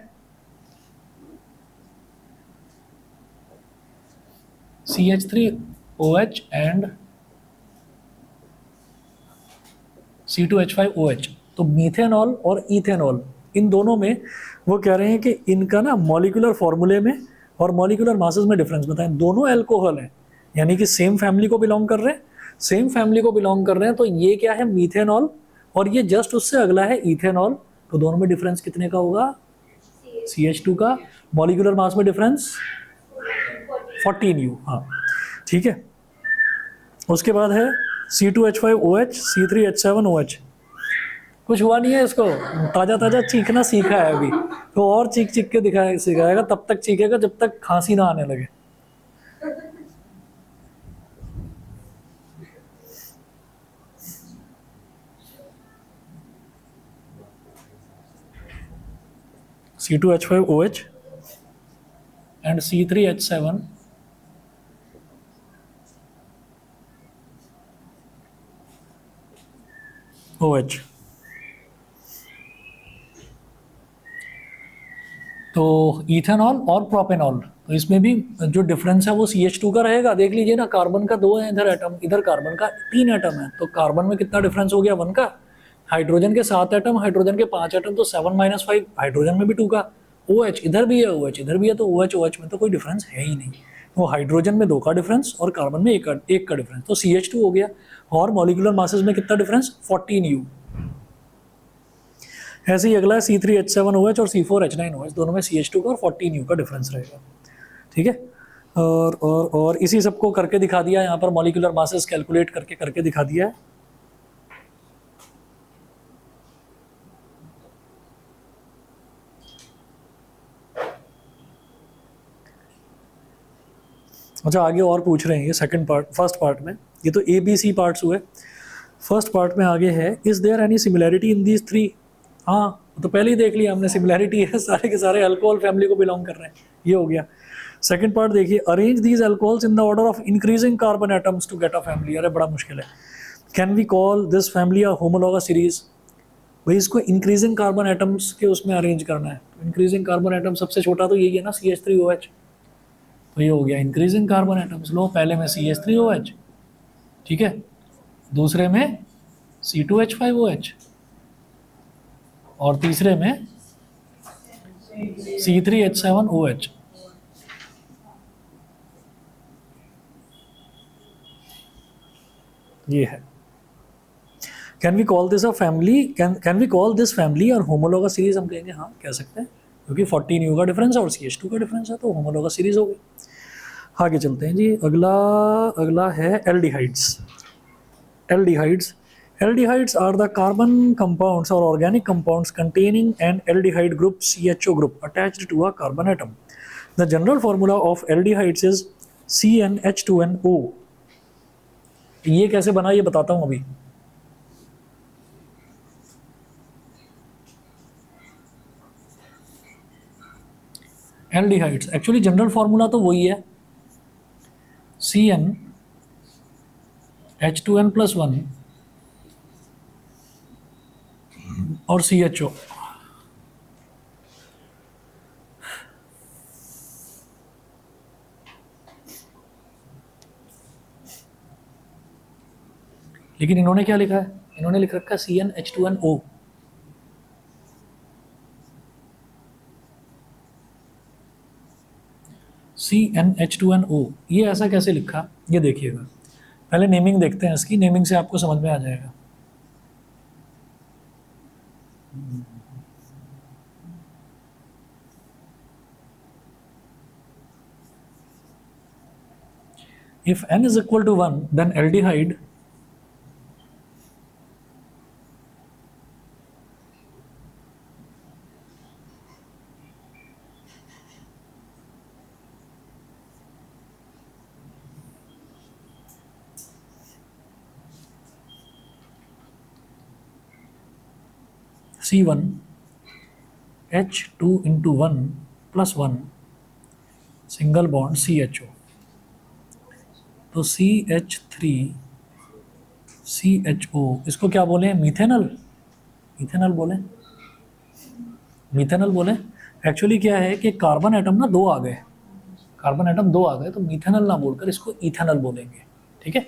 CH3OH एंड C2H5OH। तो मीथेनॉल और इथेनॉल, इन दोनों में वो कह रहे हैं कि इनका ना मॉलिक्यूलर फॉर्मूले में और मॉलिक्यूलर मासेस में डिफरेंस बताएं। दोनों अल्कोहल हैं, यानी कि सेम फैमिली को बिलोंग कर रहे हैं, सेम फैमिली को बिलोंग कर रहे हैं। तो ये क्या है, मीथेनॉल, और ये जस्ट उससे अगला है इथेनॉल। तो दोनों में डिफरेंस कितने का होगा, CH2 का। मॉलिक्यूलर मास में डिफरेंस 14U। हाँ ठीक है। उसके बाद है C2H5OH, C3H7OH। कुछ हुआ नहीं है इसको, ताज़ा ताज़ा चीखना सीखा है अभी, तो और चीख चीख के दिखाए सिखाएगा, तब तक चीखेगा जब तक खांसी ना आने लगे। C2H5OH and C3H7OH। तो इथेनॉल और प्रोपेनॉल, तो इसमें भी जो डिफरेंस है वो CH2 का रहेगा। देख लीजिए ना, कार्बन का 2 है इधर एटम, इधर कार्बन का 3 एटम है, तो कार्बन में कितना डिफरेंस हो गया, 1 का, हाइड्रोजन के 7 एटम, हाइड्रोजन के 5 एटम, तो 7 - 5, हाइड्रोजन में भी 2 का। OH इधर भी है, OH इधर भी है, तो OH में तो कोई डिफरेंस है ही नहीं। वो हाइड्रोजन में 2 का डिफरेंस और कार्बन में 1 का डिफरेंस, तो CH2 हो गया। और मॉलिक्यूलर मासेस में कितना डिफरेंस, 14U। ऐसे ही अगला है C3H7OH और C4H9OH, दोनों में CH2 का और 14U का डिफरेंस रहेगा। ठीक है, और इसी सबको करके दिखा दिया यहाँ पर, मॉलिक्यूलर मासेस कैलकुलेट करके दिखा दिया है। अच्छा, आगे और पूछ रहे हैं ये सेकंड पार्ट, फर्स्ट पार्ट में। ये तो ABC पार्ट्स हुए। फर्स्ट पार्ट में आगे है, is there any similarity in these 3? हाँ, तो पहले ही देख लिया हमने, सिमिलैरिटी है, सारे के सारे अल्कोहल फैमिली को बिलोंग कर रहे हैं, ये हो गया। सेकंड पार्ट देखिए, arrange these alcohols in the order of increasing carbon atoms to get a family. अरे बड़ा मुश्किल है। Can we call this family a homologous series? भाई इसको इंक्रीजिंग कार्बन एटम्स के उसमें अरेंज करना है। इंक्रीजिंग कार्बन एटम सबसे छोटा तो यही है ना, CH3OH, तो ये हो गया इंक्रीजिंग कार्बन एटम्स। लो, पहले में CH3OH, ठीक है, दूसरे में C2H5OH और तीसरे में C3H7OH। ये है। Can we call this a family, can we call this family और होमोलॉगस सीरीज? हम कहेंगे हाँ, कह सकते हैं, क्योंकि 14U का डिफरेंस और CH2 का डिफरेंस है, तो होमोलॉगस सीरीज हो गई। आगे चलते हैं जी, अगला है aldehydes. Aldehydes are the carbon compounds or organic compounds containing an aldehyde group, CHO group, attached to a carbon atom. The general formula of aldehydes is CnH2nO. ये कैसे बना ये बताता हूँ अभी। एल्डिहाइड्स एक्चुअली जनरल फॉर्मूला तो वही है, CnH2n+1 और CHO। लेकिन इन्होंने क्या लिखा है, इन्होंने लिख रखा है CnH2nO। CnH2nO, ये ऐसा कैसे लिखा, ये देखिएगा। पहले नेमिंग देखते हैं इसकी, नेमिंग से आपको समझ में आ जाएगा। If n is equal to 1, then aldehyde C1H2 × 1 single bond CHO, तो CH3CHO इसको क्या बोले, मिथेनल, मिथेनल बोले, मिथेनल बोले। एक्चुअली क्या है कि कार्बन एटम ना 2 आ गए, कार्बन एटम 2 आ गए, तो मिथेनल ना बोलकर इसको इथेनल बोलेंगे। ठीक है,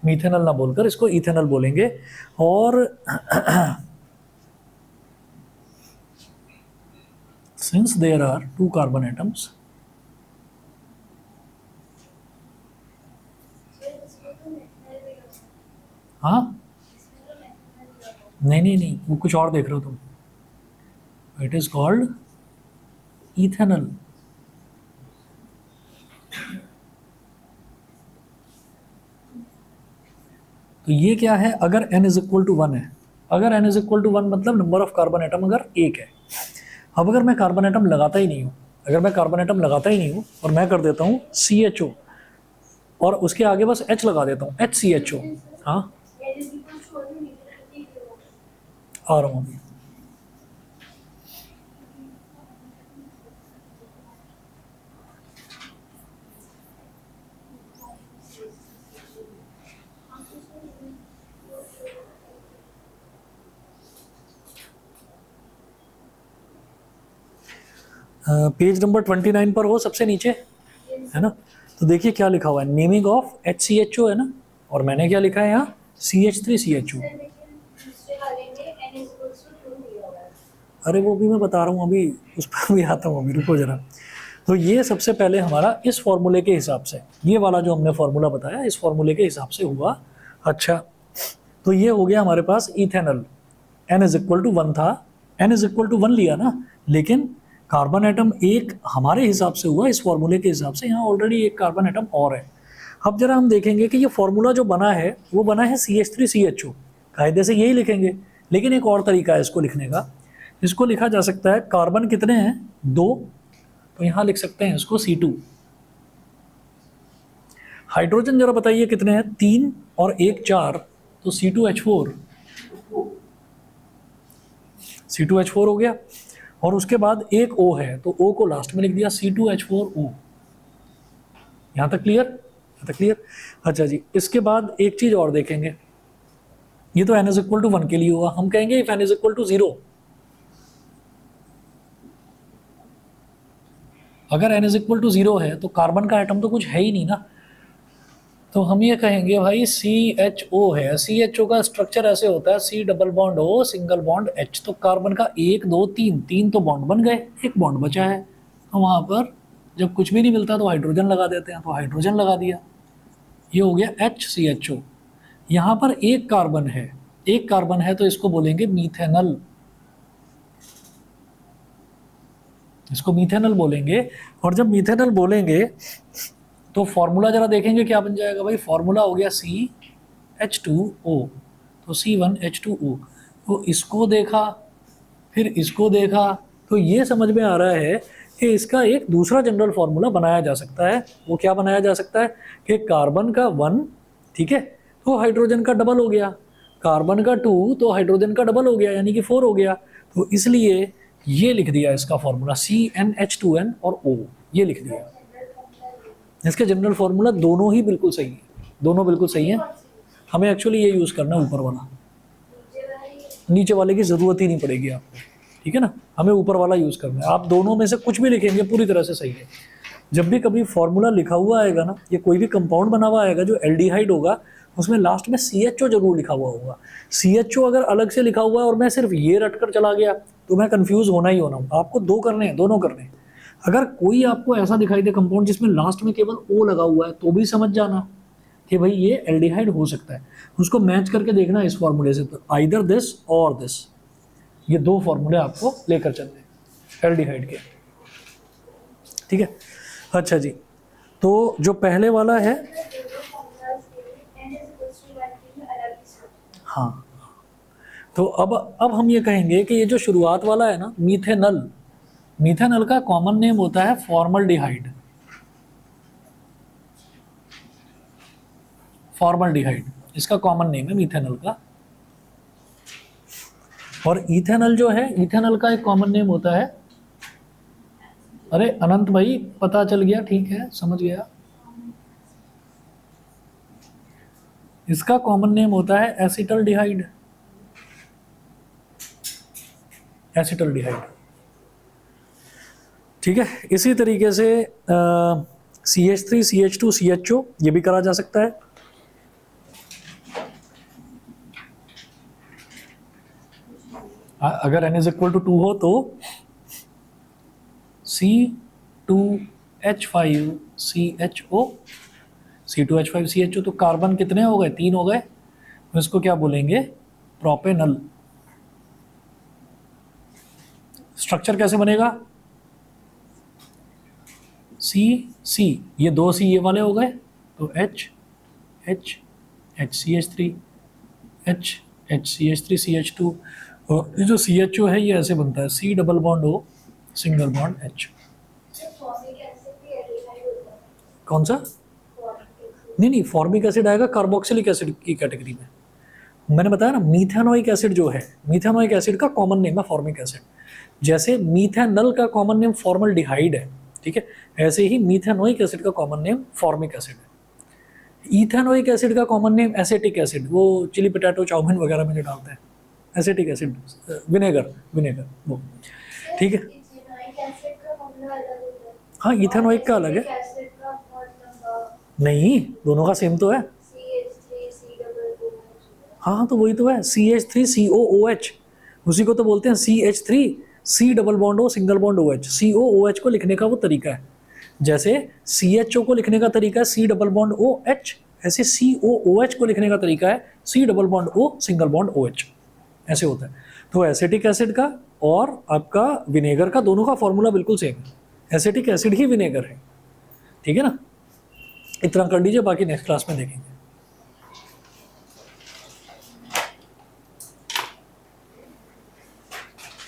मिथेनल ना बोलकर इसको इथेनल बोलेंगे। और since there are 2 carbon atoms, हाँ, नहीं, वो कुछ और देख रहे हो तुम। It is called ethanal. तो ये क्या है, अगर n इज इक्वल टू 1 है, अगर n इज इक्वल टू 1 मतलब नंबर ऑफ कार्बन एटम अगर 1 है। अब अगर मैं कार्बन एटम लगाता ही नहीं हूँ, अगर मैं कार्बन एटम लगाता ही नहीं हूँ और मैं कर देता हूँ CHO और उसके आगे बस H लगा देता हूँ, HCHO। हाँ, आ रहा हूँ अभी। पेज नंबर 29 पर हो, सबसे नीचे है ना। तो देखिए क्या लिखा हुआ है, नेमिंग ऑफ HCHO है ना, और मैंने क्या लिखा है यहाँ CH3CHO। अरे वो भी मैं बता रहा हूँ अभी, उस पर भी आता हूँ अभी, रुको जरा। तो ये सबसे पहले हमारा इस फॉर्मूले के हिसाब से, ये वाला जो हमने फॉर्मूला बताया इस फॉर्मूले के हिसाब से हुआ। अच्छा, तो ये हो गया हमारे पास ethanol, n is equal to 1 था, n इज इक्वल टू 1 लिया ना, लेकिन कार्बन एटम एक हमारे हिसाब से हुआ, इस फॉर्मूले के हिसाब से, यहाँ ऑलरेडी एक कार्बन एटम और है। अब जरा हम देखेंगे कि ये फॉर्मूला जो बना है वो बना है CH3CHO, कायदे से यही लिखेंगे, लेकिन एक और तरीका है इसको लिखने का। इसको लिखा जा सकता है, कार्बन कितने हैं 2, तो यहाँ लिख सकते हैं इसको C2। हाइड्रोजन जरा बताइए कितने हैं, 3 और 1 4, तो C2H4, C2H4 हो गया। और उसके बाद एक O है तो O को लास्ट में लिख दिया, C2H4O। यहाँ तक क्लियर, यहाँ तक क्लियर। अच्छा जी, इसके बाद एक चीज और देखेंगे, ये तो n इज इक्वल टू 1 के लिए हुआ, हम कहेंगे if n is equal to 0, अगर n इज इक्वल टू 0 है तो कार्बन का एटम तो कुछ है ही नहीं ना, तो हम ये कहेंगे भाई CHO है, CHO का स्ट्रक्चर ऐसे होता है C double bond O single bond H, तो कार्बन का 1 2 3 3 तो बॉन्ड बन गए, एक बॉन्ड बचा है, तो वहाँ पर जब कुछ भी नहीं मिलता तो हाइड्रोजन लगा देते हैं, तो हाइड्रोजन लगा दिया, ये हो गया HCHO। यहाँ पर एक कार्बन है, एक कार्बन है तो इसको बोलेंगे मीथेनल, इसको मीथेनल बोलेंगे। और जब मीथेनल बोलेंगे तो फॉर्मूला जरा देखेंगे क्या बन जाएगा भाई, फॉर्मूला हो गया CH2O, तो C1H2O। तो इसको देखा फिर इसको देखा, तो ये समझ में आ रहा है कि इसका एक दूसरा जनरल फॉर्मूला बनाया जा सकता है। वो क्या बनाया जा सकता है कि कार्बन का 1, ठीक है, तो हाइड्रोजन का डबल हो गया, कार्बन का 2 तो हाइड्रोजन का डबल हो गया, यानी कि 4 हो गया। तो इसलिए ये लिख दिया इसका फॉर्मूला CnH2n और O, ये लिख दिया। इसके जनरल फॉर्मूला दोनों ही बिल्कुल सही है, दोनों बिल्कुल सही हैं। हमें एक्चुअली ये यूज़ करना है ऊपर वाला, नीचे वाले की ज़रूरत ही नहीं पड़ेगी आपको, ठीक है ना, हमें ऊपर वाला यूज़ करना है। आप दोनों में से कुछ भी लिखेंगे पूरी तरह से सही है। जब भी कभी फॉर्मूला लिखा हुआ आएगा ना, ये कोई भी कंपाउंड बना हुआ आएगा जो एल्डिहाइड होगा, उसमें लास्ट में CHO जरूर लिखा हुआ होगा। CHO अगर अलग से लिखा हुआ है और मैं सिर्फ ये रट कर चला गया तो मैं कंफ्यूज होना ही होना हूँ। आपको दो करने हैं, दोनों करने हैं। अगर कोई आपको ऐसा दिखाई दे कंपाउंड जिसमें लास्ट में केवल O लगा हुआ है, तो भी समझ जाना कि भाई ये एल्डिहाइड हो सकता है, उसको मैच करके देखना इस फॉर्मूले से, तो आइदर दिस और दिस, ये दो फॉर्मूले आपको लेकर चलने हैं एल्डिहाइड के, ठीक है। अच्छा जी, तो जो पहले वाला है, हाँ, तो अब हम ये कहेंगे कि ये जो शुरुआत वाला है ना, मीथेनल, मीथेनल का कॉमन नेम होता है फॉर्मल्डिहाइड, फॉर्मल्डिहाइड इसका कॉमन नेम है मीथेनल का। और इथेनॉल जो है, इथेनॉल का एक कॉमन नेम होता है, अरे अनंत भाई पता चल गया, ठीक है, समझ गया, इसका कॉमन नेम होता है एसिटल्डिहाइड, एसिटल्डिहाइड, ठीक है। इसी तरीके से CH3 CH2 CHO ये भी करा जा सकता है। अगर n इज इक्वल टू 2 हो तो C2H5 CHO, C2H5 CHO, तो कार्बन कितने हो गए, 3 हो गए, तो इसको क्या बोलेंगे, प्रोपेनल। स्ट्रक्चर कैसे बनेगा, C ये दो C ये वाले हो गए, तो H CH3 H CH3 CH2, और ये जो CHO है ये ऐसे बनता है, C double bond O single bond H। कौन सा, नहीं, फॉर्मिक एसिड आएगा कार्बोक्सिलिक एसिड की कैटेगरी में। मैंने बताया ना, मीथेनोइक एसिड जो है, मीथेनोइक एसिड का कॉमन नेम है फॉर्मिक एसिड। जैसे मीथेनल का कॉमन नेम फॉर्मल्डिहाइड है, ठीक है, ऐसे ही मीथेनोइक एसिड का कॉमन नेम फॉर्मिक एसिड है। इथेनोइक एसिड का कॉमन नेम एसेटिक एसिड, वो चिली पोटैटो चाउमीन वगैरह में जो डालते हैं, एसेटिक एसिड, विनेगर वो, ठीक है। हाँ, इथेनोइक का अलग है, नहीं दोनों का सेम तो है। हाँ, तो वही तो है, CH3COOH, उसी को तो बोलते हैं CH3, C double bond O single bond O H, C O O H को लिखने का वो तरीका है। जैसे सी एच ओ को लिखने का तरीका है C double bond O H, ऐसे सी ओ ओ एच को लिखने का तरीका है C double bond O single bond O H, ऐसे होता है। तो एसिटिक एसिड का और आपका विनेगर का दोनों का फॉर्मूला बिल्कुल सेम है, एसिटिक एसिड ही विनेगर है, ठीक है ना। इतना कर लीजिए, बाकी नेक्स्ट क्लास में देखेंगे।